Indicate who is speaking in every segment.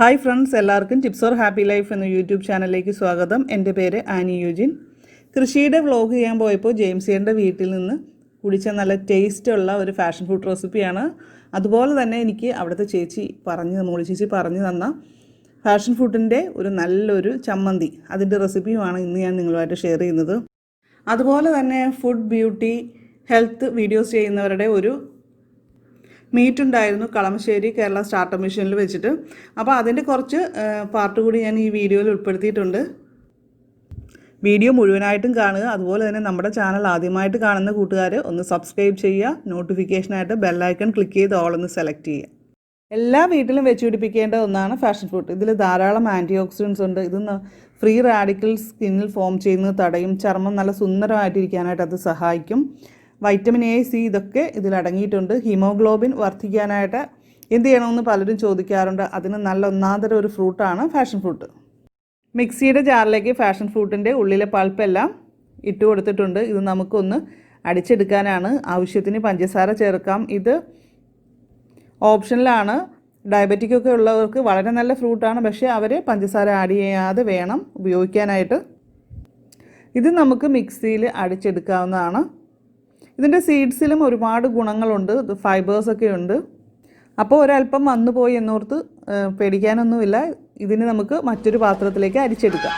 Speaker 1: Hi friends, എല്ലാവർക്കും tips or happy life എന്ന YouTube ചാനലിലേക്ക് സ്വാഗതം. എൻ്റെ പേര് ആനി യൂജിൻ. കൃഷിയുടെ വ്ളോഗ് ചെയ്യാൻ പോയപ്പോൾ ജെയിംസിയുടെ വീട്ടിൽ നിന്ന് കുടിച്ച നല്ല ടേസ്റ്റുള്ള ഒരു ഫാഷൻ ഫുഡ് റെസിപ്പിയാണ്. അതുപോലെ തന്നെ എനിക്ക് അവിടുത്തെ മോളി ചേച്ചി പറഞ്ഞു തന്ന ഫാഷൻ ഫുഡിൻ്റെ ഒരു നല്ലൊരു ചമ്മന്തി, അതിൻ്റെ റെസിപ്പിയുമാണ് ഇന്ന് ഞാൻ നിങ്ങളുമായിട്ട് ഷെയർ ചെയ്യുന്നത്. അതുപോലെ തന്നെ ഫുഡ്, ബ്യൂട്ടി, ഹെൽത്ത് വീഡിയോസ് ചെയ്യുന്നവരുടെ ഒരു മീറ്റ് ഉണ്ടായിരുന്നു കളമശ്ശേരി കേരള സ്റ്റാർട്ടപ്പ് മിഷനിൽ വെച്ചിട്ട്. അപ്പോൾ അതിൻ്റെ കുറച്ച് പാർട്ട് കൂടി ഞാൻ ഈ വീഡിയോയിൽ ഉൾപ്പെടുത്തിയിട്ടുണ്ട്. വീഡിയോ മുഴുവനായിട്ടും കാണുക. അതുപോലെ തന്നെ നമ്മുടെ ചാനൽ ആദ്യമായിട്ട് കാണുന്ന കൂട്ടുകാർ ഒന്ന് സബ്സ്ക്രൈബ് ചെയ്യുക. നോട്ടിഫിക്കേഷനായിട്ട് ബെല്ലൈക്കൺ ക്ലിക്ക് ചെയ്ത് ഓൾ ഒന്ന് സെലക്ട് ചെയ്യുക. എല്ലാ വീട്ടിലും വെച്ച് പിടിപ്പിക്കേണ്ട ഒന്നാണ് ഫാഷൻ ഫുഡ്. ഇതിൽ ധാരാളം ആൻറ്റി ഓക്സിഡൻസ് ഉണ്ട്. ഇത് ഫ്രീ റാഡിക്കൽസ് സ്കിന്നിൽ ഫോം ചെയ്യുന്നത് തടയും. ചർമ്മം നല്ല സുന്ദരമായിട്ടിരിക്കാനായിട്ട് അത് സഹായിക്കും. വൈറ്റമിൻ എ, സി ഇതൊക്കെ ഇതിലടങ്ങിയിട്ടുണ്ട്. ഹീമോഗ്ലോബിൻ വർദ്ധിക്കാനായിട്ട് എന്ത് ചെയ്യണമെന്ന് പലരും ചോദിക്കാറുണ്ട്. അതിന് നല്ല ഒന്നാന്തരം ഒരു ഫ്രൂട്ടാണ് ഫാഷൻ ഫ്രൂട്ട്. മിക്സിയുടെ ജാറിലേക്ക് ഫാഷൻ ഫ്രൂട്ടിൻ്റെ ഉള്ളിലെ പൾപ്പെല്ലാം ഇട്ട് കൊടുത്തിട്ടുണ്ട്. ഇത് നമുക്കൊന്ന് അടിച്ചെടുക്കാനാണ്. ആവശ്യത്തിന് പഞ്ചസാര ചേർക്കാം. ഇത് ഓപ്ഷനിലാണ്. ഡയബറ്റിക്കൊക്കെ ഉള്ളവർക്ക് വളരെ നല്ല ഫ്രൂട്ടാണ്, പക്ഷേ അവർ പഞ്ചസാര ആഡ് ചെയ്യാതെ വേണം ഉപയോഗിക്കാനായിട്ട്. ഇത് നമുക്ക് മിക്സിയിൽ അടിച്ചെടുക്കാവുന്നതാണ്. ഇതിൻ്റെ സീഡ്സിലും ഒരുപാട് ഗുണങ്ങളുണ്ട്, ഫൈബേഴ്സൊക്കെ ഉണ്ട്. അപ്പോൾ ഒരല്പം വന്നുപോയി എന്നോർത്ത് പേടിക്കാനൊന്നുമില്ല. ഇതിന് നമുക്ക് മറ്റൊരു പാത്രത്തിലേക്ക് അരിച്ചെടുക്കാം.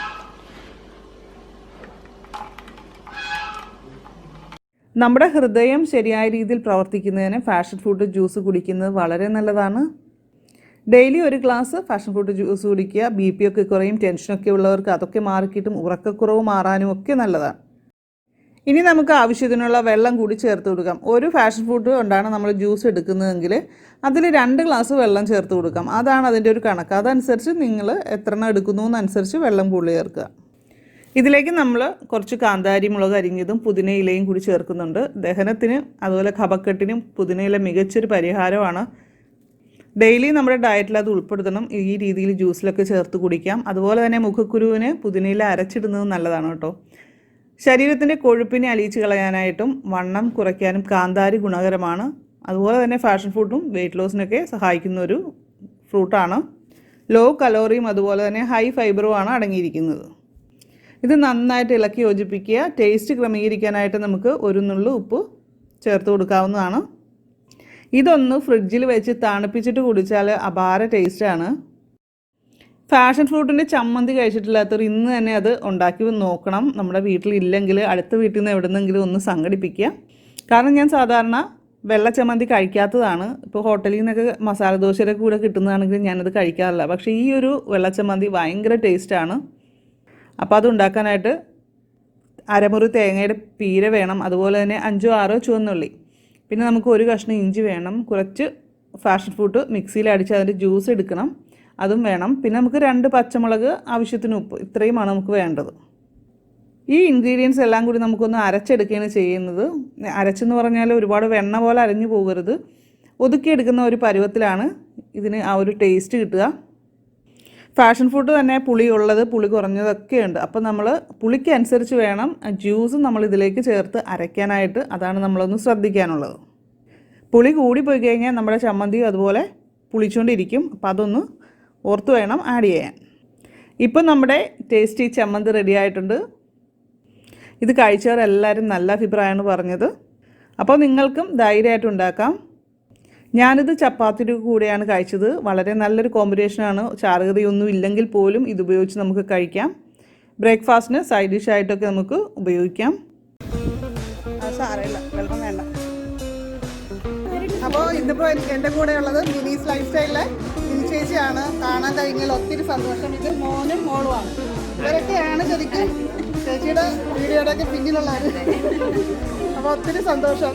Speaker 1: നമ്മുടെ ഹൃദയം ശരിയായ രീതിയിൽ പ്രവർത്തിക്കുന്നതിന് ഫാഷൻ ഫ്രൂട്ട് ജ്യൂസ് കുടിക്കുന്നത് വളരെ നല്ലതാണ്. ഡെയിലി ഒരു ഗ്ലാസ് ഫാഷൻ ഫ്രൂട്ട് ജ്യൂസ് കുടിക്കുക. BP ഒക്കെ കുറയും. ടെൻഷനൊക്കെ ഉള്ളവർക്ക് അതൊക്കെ മാറിക്കിട്ടും. ഉറക്കക്കുറവ് മാറാനും ഒക്കെ നല്ലതാണ്. ഇനി നമുക്ക് ആവശ്യത്തിനുള്ള വെള്ളം കൂടി ചേർത്ത് കൊടുക്കാം. ഒരു ഫാഷൻ ഫ്രൂട്ട് കൊണ്ടാണ് നമ്മൾ ജ്യൂസ് എടുക്കുന്നതെങ്കിൽ അതിൽ 2 ഗ്ലാസ് വെള്ളം ചേർത്ത് കൊടുക്കാം. അതാണ് അതിൻ്റെ ഒരു കണക്ക്. അതനുസരിച്ച് നിങ്ങൾ എത്ര എണ്ണം എടുക്കുന്നു എന്നനുസരിച്ച് വെള്ളം കൂടുതൽ ചേർക്കുക. ഇതിലേക്ക് നമ്മൾ കുറച്ച് കാന്താരി മുളക് അരിഞ്ഞതും പുതിനയിലയും കൂടി ചേർക്കുന്നുണ്ട്. ദഹനത്തിന് അതുപോലെ കഫക്കെട്ടിനും പുതിനയില മികച്ചൊരു പരിഹാരമാണ്. ഡെയിലി നമ്മുടെ ഡയറ്റിൽ അത് ഉൾപ്പെടുത്തണം. ഈ രീതിയിൽ ജ്യൂസിലൊക്കെ ചേർത്ത് കുടിക്കാം. അതുപോലെ തന്നെ മുഖക്കുരുവിന് പുതിനയില അരച്ചിടുന്നത് നല്ലതാണ് കേട്ടോ. ശരീരത്തിൻ്റെ കൊഴുപ്പിനെ അലിയിച്ച് കളയാനായിട്ടും വണ്ണം കുറയ്ക്കാനും കാന്താരി ഗുണകരമാണ്. അതുപോലെ തന്നെ ഫാഷൻ ഫുഡും വെയിറ്റ് ലോസിനൊക്കെ സഹായിക്കുന്ന ഒരു ഫ്രൂട്ടാണ്. ലോ കലോറിയും അതുപോലെ തന്നെ ഹൈ ഫൈബറുമാണ് അടങ്ങിയിരിക്കുന്നത്. ഇത് നന്നായിട്ട് ഇളക്കി യോജിപ്പിക്കുക. ടേസ്റ്റ് ക്രമീകരിക്കാനായിട്ട് നമുക്ക് ഒരു നുള്ളു ഉപ്പ് ചേർത്ത് കൊടുക്കാവുന്നതാണ്. ഇതൊന്ന് ഫ്രിഡ്ജിൽ വെച്ച് തണുപ്പിച്ചിട്ട് കുടിച്ചാൽ അപാര ടേസ്റ്റാണ്. ഫാഷൻ ഫ്രൂട്ടിൻ്റെ ചമ്മന്തി കഴിച്ചിട്ടില്ലാത്തവർ ഇന്ന് തന്നെ അത് ഉണ്ടാക്കി നോക്കണം. നമ്മുടെ വീട്ടിലില്ലെങ്കിൽ അടുത്ത വീട്ടിൽ നിന്ന് എവിടെന്നെങ്കിലും ഒന്ന് സംഘടിപ്പിക്കുക. കാരണം ഞാൻ സാധാരണ വെള്ള ചമ്മന്തി കഴിക്കാത്തതാണ്. ഇപ്പോൾ ഹോട്ടലിൽ നിന്നൊക്കെ മസാല ദോശയുടെ കൂടെ കിട്ടുന്നതാണെങ്കിൽ ഞാനത് കഴിക്കാറില്ല. പക്ഷേ ഈ ഒരു വെള്ള ചമ്മന്തി ഭയങ്കര ടേസ്റ്റാണ്. അപ്പോൾ അത് ഉണ്ടാക്കാനായിട്ട് അരമുറി തേങ്ങയുടെ പീര വേണം. അതുപോലെ തന്നെ 5-6 ചുവന്നുള്ളി, പിന്നെ നമുക്ക് ഒരു കഷ്ണം ഇഞ്ചി വേണം. കുറച്ച് ഫാഷൻ ഫ്രൂട്ട് മിക്സിയിൽ അടിച്ച് അതിൻ്റെ ജ്യൂസ് എടുക്കണം, അതും വേണം. പിന്നെ നമുക്ക് 2 പച്ചമുളക്, ആവശ്യത്തിന് ഉപ്പ്, ഇത്രയുമാണ് നമുക്ക് വേണ്ടത്. ഈ ഇൻഗ്രീഡിയൻസ് എല്ലാം കൂടി നമുക്കൊന്ന് അരച്ചെടുക്കുകയാണ് ചെയ്യുന്നത്. അരച്ചെന്ന് പറഞ്ഞാൽ ഒരുപാട് വെണ്ണ പോലെ അരഞ്ഞു പോകരുത്. ഒതുക്കിയെടുക്കുന്ന ഒരു പരുവത്തിലാണ് ഇതിന് ആ ഒരു ടേസ്റ്റ് കിട്ടുക. ഫാഷൻ ഫുഡ് തന്നെ പുളിയുള്ളത്, പുളി കുറഞ്ഞതൊക്കെ ഉണ്ട്. അപ്പോൾ നമ്മൾ പുളിക്ക് അനുസരിച്ച് വേണം ജ്യൂസ് നമ്മൾ ഇതിലേക്ക് ചേർത്ത് അരയ്ക്കാനായിട്ട്. അതാണ് നമ്മളൊന്ന് ശ്രദ്ധിക്കാനുള്ളത്. പുളി കൂടിപ്പോയി കഴിഞ്ഞാൽ നമ്മുടെ ചമ്മന്തി അതുപോലെ പുളിച്ചുകൊണ്ടിരിക്കും. അപ്പോൾ അതൊന്ന് ഓർത്ത് വേണം ആഡ് ചെയ്യാൻ. ഇപ്പം നമ്മുടെ ടേസ്റ്റി ചമ്മന്തി റെഡി ആയിട്ടുണ്ട്. ഇത് കഴിച്ചവരെല്ലാവരും നല്ല അഭിപ്രായമാണ് പറഞ്ഞത്. അപ്പോൾ നിങ്ങൾക്കും ധൈര്യമായിട്ട് ഉണ്ടാക്കാം. ഞാനിത് ചപ്പാത്തിയുടെ കൂടെയാണ് കഴിച്ചത്. വളരെ നല്ലൊരു കോമ്പിനേഷനാണ്. ചാറുകറിയൊന്നും ഇല്ലെങ്കിൽ പോലും ഇതുപയോഗിച്ച് നമുക്ക് കഴിക്കാം. ബ്രേക്ക്ഫാസ്റ്റിന് സൈഡ് ഡിഷായിട്ടൊക്കെ നമുക്ക് ഉപയോഗിക്കാം. സാരമില്ല, വെള്ളം വേണ്ട. അപ്പോൾ ഇന്നിപ്പോൾ എൻ്റെ കൂടെയുള്ളത് മിനീസ് ലൈഫ് സ്റ്റൈലിലെ മിനി ചേച്ചിയാണ്. കാണാൻ കഴിഞ്ഞാൽ ഒത്തിരി സന്തോഷം. ഇത് മോനും മോളുമാണ്. ഇവരൊക്കെയാണ് ശരിക്കും ചേച്ചിയുടെ വീഡിയോയുടെയൊക്കെ പിന്നിലുള്ളത്. അപ്പോൾ ഒത്തിരി സന്തോഷം.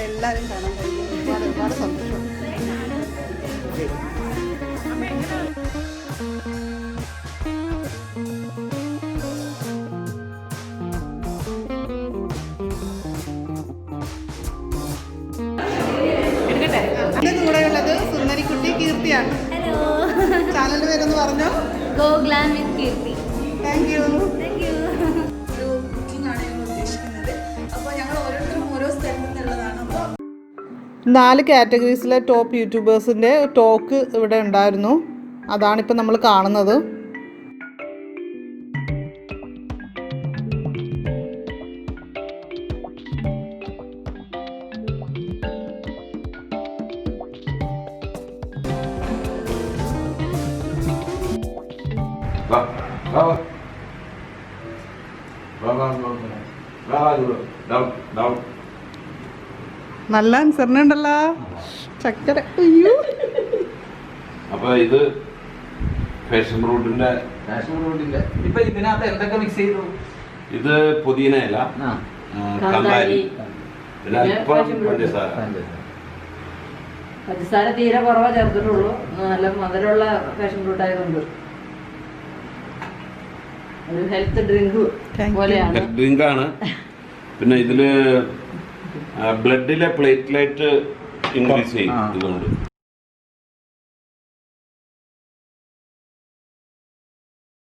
Speaker 1: എല്ലാവരും കാണാൻ കഴിയും. ഒരുപാട് സന്തോഷം. പറഞ്ഞോ.
Speaker 2: Go glam with Kirti.
Speaker 1: Thank you.
Speaker 2: Thank you.
Speaker 1: ഒരു കുക്കിംഗ് ആണ് ഞങ്ങൾ ഉദ്ദേശിക്കുന്നത്. അപ്പോൾ ഞങ്ങൾ ഓരോരുത്തരും ഓരോ സ്ഥലത്തു നിന്നുള്ളതാണ്. അപ്പോൾ 4 കാറ്റഗറീസിലെ ടോപ്പ് യൂട്യൂബേഴ്സിൻ്റെ ടോക്ക് ഇവിടെ ഉണ്ടായിരുന്നു. അതാണിപ്പോൾ നമ്മൾ കാണുന്നത്. നല്ല അനുസരണുണ്ടല്ലോ ചക്കര. അയ്യോ,
Speaker 3: അപ്പൊ ഇത് ഫാഷൻ ഫ്രൂട്ടിന്റെ
Speaker 4: ഇപ്പൊ ഇതിനകത്ത് എന്തൊക്കെ മിക്സ് ചെയ്തു?
Speaker 3: ഇത് പുതിന ഇല, കാന്താരി, പിന്നെ അല്പം പഞ്ചസാര.
Speaker 5: പഞ്ചസാര തീരെ കുറവാ ചേർത്തിട്ടുള്ളൂ. നല്ല മധുരമുള്ള പാഷൻ ഫ്രൂട്ട് ആയതുകൊണ്ട് ഒരു ഹെൽത്ത് ഡ്രിങ്ക് പോലെയാണ്.
Speaker 3: ഡ്രിങ്ക് ആണ്. പിന്നെ ഇതില് ബ്ലഡിലെ പ്ലേറ്റ്ലൈറ്റ് ഇൻക്രീസ് ചെയ്യും ഇതുകൊണ്ട്.